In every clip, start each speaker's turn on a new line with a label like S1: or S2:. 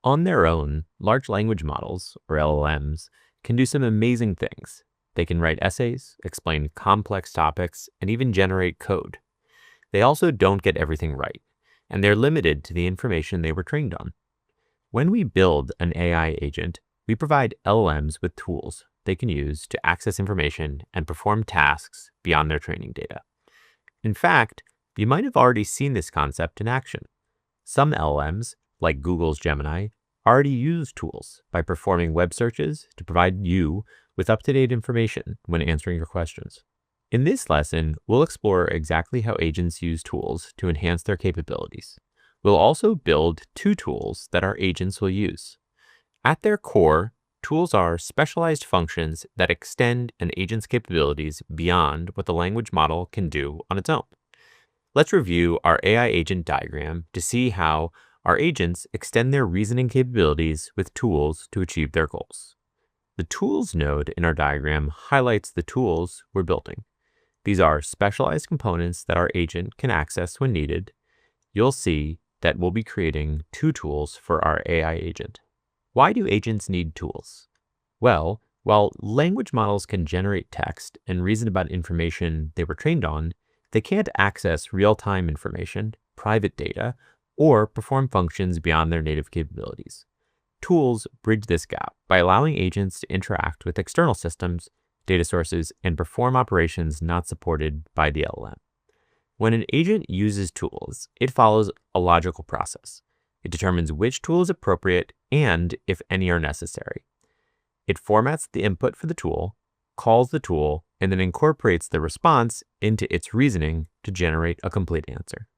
S1: On their own, large language models, or LLMs, can do some amazing things. They can write essays, explain complex topics, and even generate code. They also don't get everything right, and they're limited to the information they were trained on. When we build an AI agent, we provide LLMs with tools they can use to access information and perform tasks beyond their training data. In fact, you might have already seen this concept in action. Some LLMs, like Google's Gemini, already use tools by performing web searches to provide you with up-to-date information when answering your questions. In this lesson, we'll explore exactly how agents use tools to enhance their capabilities. We'll also build two tools that our agents will use. At their core, tools are specialized functions that extend an agent's capabilities beyond what the language model can do on its own. Let's review our AI agent diagram to see how our agents extend their reasoning capabilities with tools to achieve their goals. The Tools node in our diagram highlights the tools we're building. These are specialized components that our agent can access when needed. You'll see that we'll be creating two tools for our AI agent. Why do agents need tools? Well, while language models can generate text and reason about information they were trained on, they can't access real-time information, private data, or perform functions beyond their native capabilities. Tools bridge this gap by allowing agents to interact with external systems, data sources, and perform operations not supported by the LLM. When an agent uses tools, it follows a logical process. It determines which tool is appropriate and if any are necessary. It formats the input for the tool, calls the tool, and then incorporates the response into its reasoning to generate a complete answer.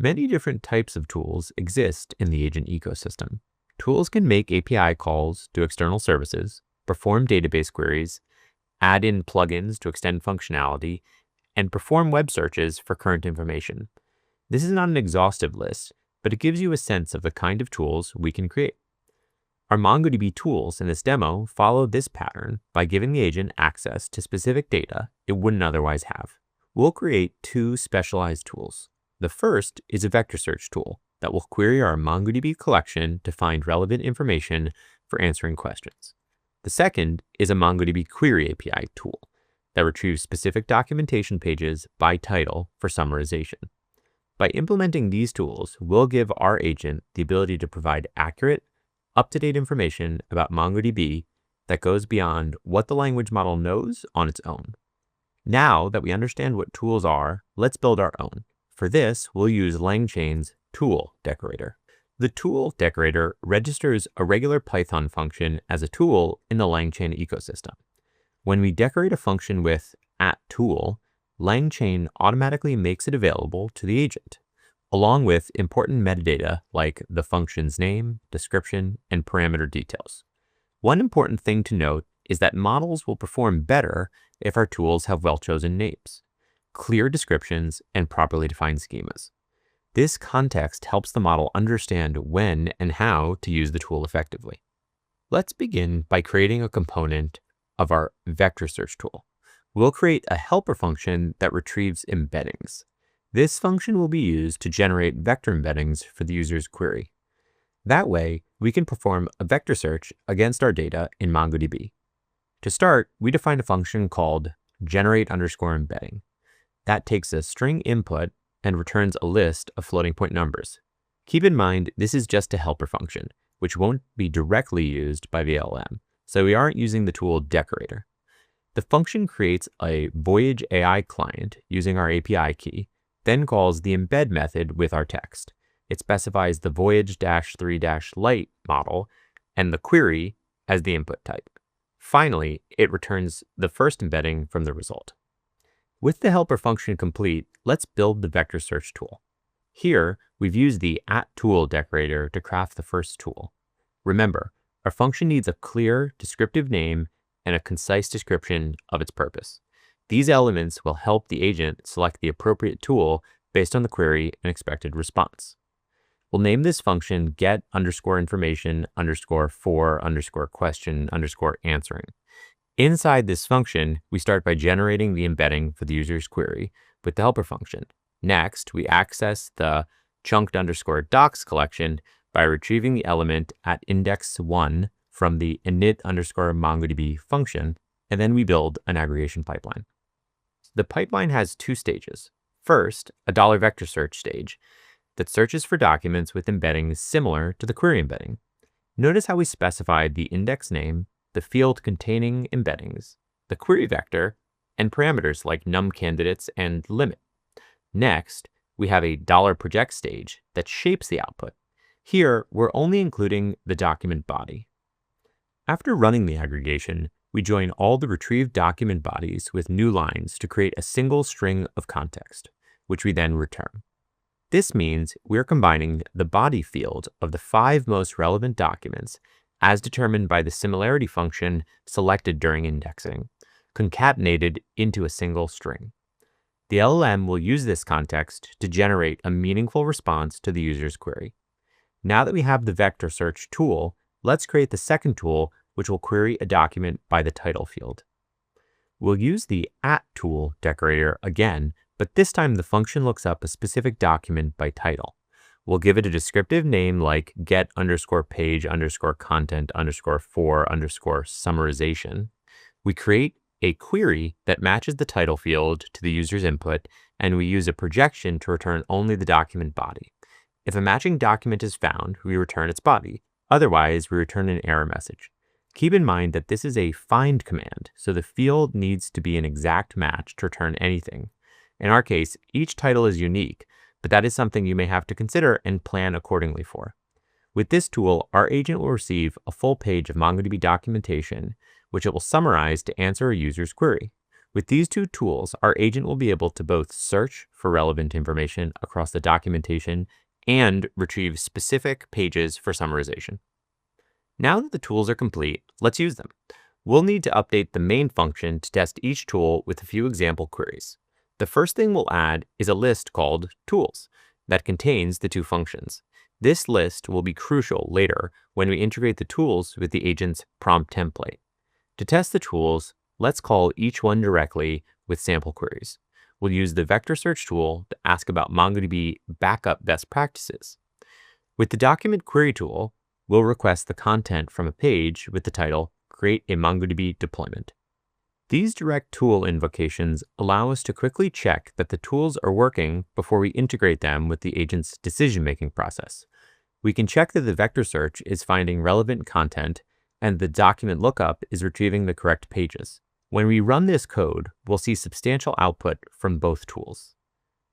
S1: Many different types of tools exist in the agent ecosystem. Tools can make API calls to external services, perform database queries, add in plugins to extend functionality, and perform web searches for current information. This is not an exhaustive list, but it gives you a sense of the kind of tools we can create. Our MongoDB tools in this demo follow this pattern by giving the agent access to specific data it wouldn't otherwise have. We'll create two specialized tools. The first is a vector search tool that will query our MongoDB collection to find relevant information for answering questions. The second is a MongoDB query API tool that retrieves specific documentation pages by title for summarization. By implementing these tools, we'll give our agent the ability to provide accurate, up-to-date information about MongoDB that goes beyond what the language model knows on its own. Now that we understand what tools are, let's build our own. For this, we'll use LangChain's tool decorator. The tool decorator registers a regular Python function as a tool in the LangChain ecosystem. When we decorate a function with @tool, LangChain automatically makes it available to the agent, along with important metadata like the function's name, description, and parameter details. One important thing to note is that models will perform better if our tools have well-chosen names, clear descriptions, and properly defined schemas. This context helps the model understand when and how to use the tool effectively. Let's begin by creating a component of our vector search tool. We'll create a helper function that retrieves embeddings. This function will be used to generate vector embeddings for the user's query. That way, we can perform a vector search against our data in MongoDB. To start, we define a function called generate_embedding. That takes a string input and returns a list of floating point numbers. Keep in mind, this is just a helper function, which won't be directly used by the LLM, so we aren't using the tool Decorator. The function creates a Voyage AI client using our API key, then calls the embed method with our text. It specifies the Voyage-3-Lite model and the query as the input type. Finally, it returns the first embedding from the result. With the helper function complete, let's build the vector search tool. Here, we've used the @tool decorator to craft the first tool. Remember, our function needs a clear, descriptive name and a concise description of its purpose. These elements will help the agent select the appropriate tool based on the query and expected response. We'll name this function get_information_for_question_answering. Inside this function, we start by generating the embedding for the user's query with the helper function. Next, we access the chunked_docs collection by retrieving the element at index 1 from the init_MongoDB function, and then we build an aggregation pipeline. The pipeline has two stages. First, a $vector search stage that searches for documents with embeddings similar to the query embedding. Notice how we specified the index name, the field containing embeddings, the query vector, and parameters like num candidates and limit. Next, we have a $project stage that shapes the output. Here, we're only including the document body. After running the aggregation, we join all the retrieved document bodies with new lines to create a single string of context, which we then return. This means we're combining the body field of the 5 most relevant documents as determined by the similarity function selected during indexing, concatenated into a single string. The LLM will use this context to generate a meaningful response to the user's query. Now that we have the vector search tool, let's create the second tool, which will query a document by the title field. We'll use the @tool decorator again, but this time the function looks up a specific document by title. We'll give it a descriptive name like get_page_content_for_summarization. We create a query that matches the title field to the user's input, and we use a projection to return only the document body. If a matching document is found, we return its body. Otherwise, we return an error message. Keep in mind that this is a find command, so the field needs to be an exact match to return anything. In our case, each title is unique, but that is something you may have to consider and plan accordingly for. With this tool, our agent will receive a full page of MongoDB documentation, which it will summarize to answer a user's query. With these two tools, our agent will be able to both search for relevant information across the documentation and retrieve specific pages for summarization. Now that the tools are complete, let's use them. We'll need to update the main function to test each tool with a few example queries. The first thing we'll add is a list called tools that contains the two functions. This list will be crucial later when we integrate the tools with the agent's prompt template. To test the tools, let's call each one directly with sample queries. We'll use the vector search tool to ask about MongoDB backup best practices. With the document query tool, we'll request the content from a page with the title, Create a MongoDB Deployment. These direct tool invocations allow us to quickly check that the tools are working before we integrate them with the agent's decision-making process. We can check that the vector search is finding relevant content and the document lookup is retrieving the correct pages. When we run this code, we'll see substantial output from both tools.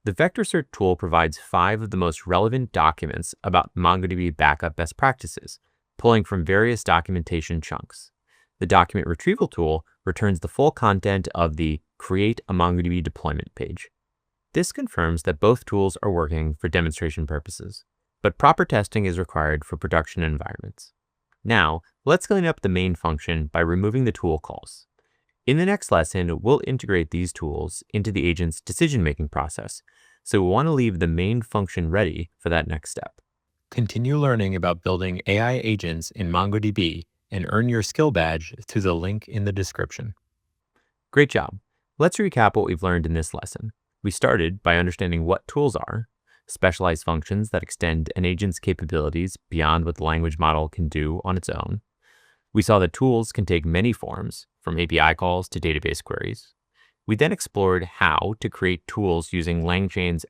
S1: The vector search tool provides 5 of the most relevant documents about MongoDB backup best practices, pulling from various documentation chunks. The document retrieval tool returns the full content of the Create a MongoDB Deployment page. This confirms that both tools are working for demonstration purposes, but proper testing is required for production environments. Now, let's clean up the main function by removing the tool calls. In the next lesson, we'll integrate these tools into the agent's decision-making process, so we want to leave the main function ready for that next step. Continue learning about building AI agents in MongoDB and earn your skill badge through the link in the description. Great job. Let's recap what we've learned in this lesson. We started by understanding what tools are, specialized functions that extend an agent's capabilities beyond what the language model can do on its own. We saw that tools can take many forms, from API calls to database queries. We then explored how to create tools using LangChain's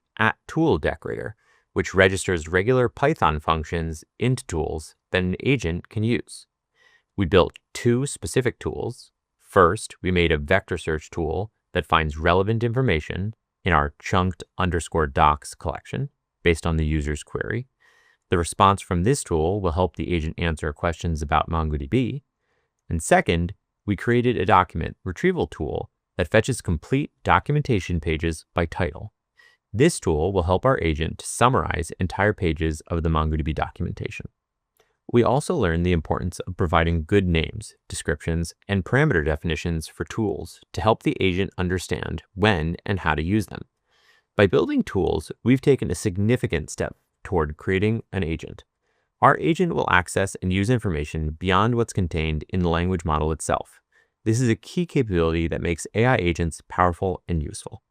S1: @tool decorator, which registers regular Python functions into tools that an agent can use. We built 2 specific tools. First, we made a vector search tool that finds relevant information in our chunked_docs collection based on the user's query. The response from this tool will help the agent answer questions about MongoDB. And second, we created a document retrieval tool that fetches complete documentation pages by title. This tool will help our agent to summarize entire pages of the MongoDB documentation. We also learned the importance of providing good names, descriptions, and parameter definitions for tools to help the agent understand when and how to use them. By building tools, we've taken a significant step toward creating an agent. Our agent will access and use information beyond what's contained in the language model itself. This is a key capability that makes AI agents powerful and useful.